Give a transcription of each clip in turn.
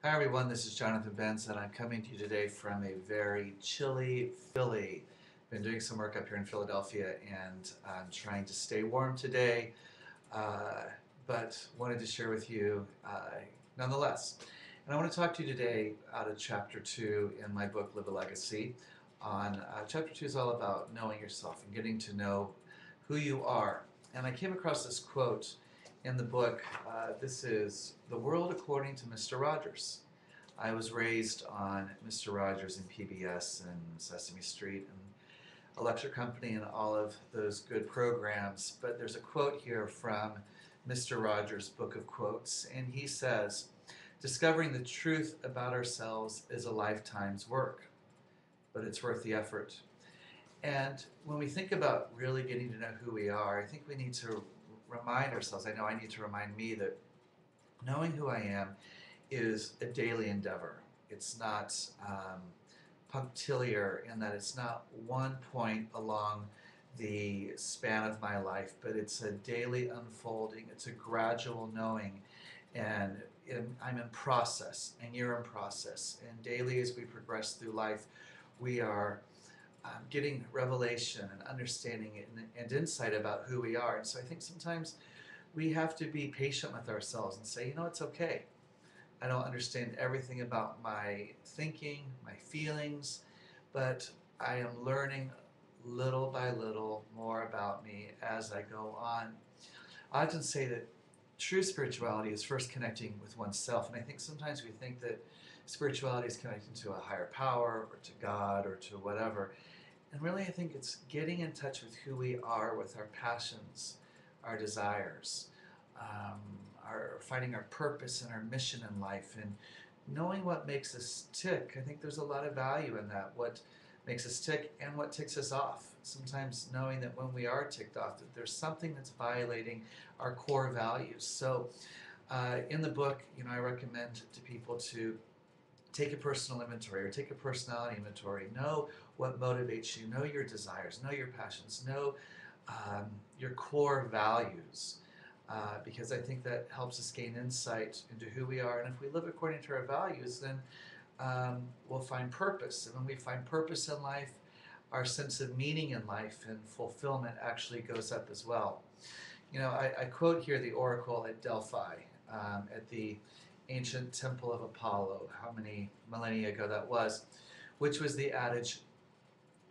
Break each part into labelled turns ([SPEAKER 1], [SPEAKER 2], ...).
[SPEAKER 1] Hi everyone, this is Jonathan Benz and I'm coming to you today from a very chilly Philly. Been doing some work up here in Philadelphia and I'm trying to stay warm today, uh, but wanted to share with you nonetheless. And I want to talk to you today out of chapter 2 in my book Live a Legacy. Chapter 2 is all about knowing yourself and getting to know who you are. And I came across this quote in the book. This is "The World According to Mr. Rogers." I was raised on Mr. Rogers and PBS and Sesame Street and Electric Company and all of those good programs. But there's a quote here from Mr. Rogers' book of quotes, and he says, "Discovering the truth about ourselves is a lifetime's work, but it's worth the effort." And when we think about really getting to know who we are, I think we need to remind ourselves, I know I need to remind me that knowing who I am is a daily endeavor. It's not punctiliar in that it's not one point along the span of my life, but it's a daily unfolding. It's a gradual knowing, and I'm in process, and you're in process. And daily, as we progress through life, we are getting revelation and understanding and insight about who we are. And so I think sometimes we have to be patient with ourselves and say, it's okay. I don't understand everything about my thinking, my feelings, but I am learning little by little more about me as I go on. I often say that true spirituality is first connecting with oneself, and I think sometimes we think that spirituality is connecting to a higher power or to God or to whatever. And really, I think it's getting in touch with who we are, with our passions, our desires, um, finding our purpose and our mission in life, and knowing what makes us tick. I think there's a lot of value in that. What makes us tick and what ticks us off. Sometimes knowing that when we are ticked off, that there's something that's violating our core values. So, in the book, I recommend to people to take a personal inventory or take a personality inventory. Know what motivates you. Know your desires. Know your passions. Know your core values. Because I think that helps us gain insight into who we are. And if we live according to our values, then we'll find purpose. And when we find purpose in life, our sense of meaning in life and fulfillment actually goes up as well. I quote here the oracle at Delphi, at the ancient temple of Apollo, how many millennia ago that was, which was the adage,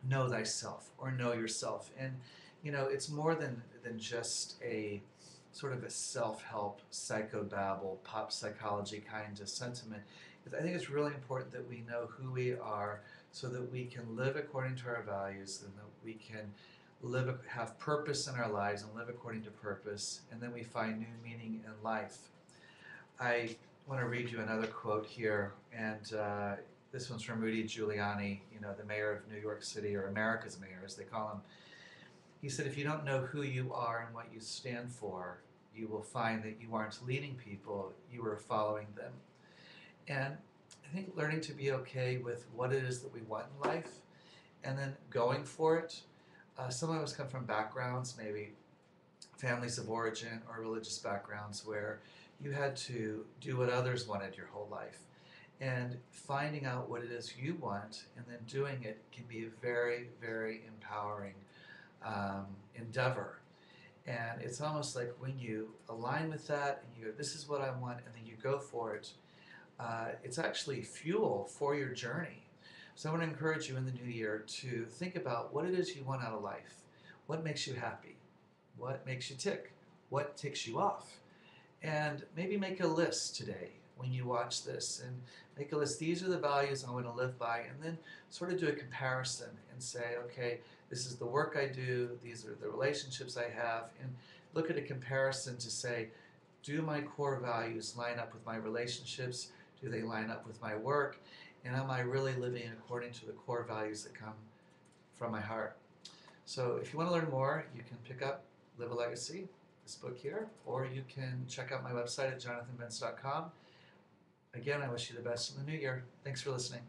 [SPEAKER 1] know thyself or know yourself. And, it's more than just a sort of a self-help, psychobabble, pop psychology kind of sentiment. I think it's really important that we know who we are so that we can live according to our values and that we can have purpose in our lives and live according to purpose, and then we find new meaning in life. I want to read you another quote here, and this one's from Rudy Giuliani, the mayor of New York City, or America's mayor, as they call him. He said, "If you don't know who you are and what you stand for, you will find that you aren't leading people, you are following them." And I think learning to be okay with what it is that we want in life and then going for it. Some of us come from backgrounds, maybe families of origin or religious backgrounds, where you had to do what others wanted your whole life. And finding out what it is you want and then doing it can be a very, very empowering endeavor. And it's almost like when you align with that and you go, this is what I want, and then you go for it, it's actually fuel for your journey. So I want to encourage you in the new year to think about what it is you want out of life. What makes you happy? What makes you tick? What ticks you off? And maybe make a list today when you watch this, and make a list. These are the values I want to live by, and then sort of do a comparison and say, okay, this is the work I do, these are the relationships I have, and look at a comparison to say, do my core values line up with my relationships? Do they line up with my work? And am I really living according to the core values that come from my heart? So if you want to learn more, you can pick up Live a Legacy, this book here, or you can check out my website at jonathanbenz.com. Again, I wish you the best in the new year. Thanks for listening.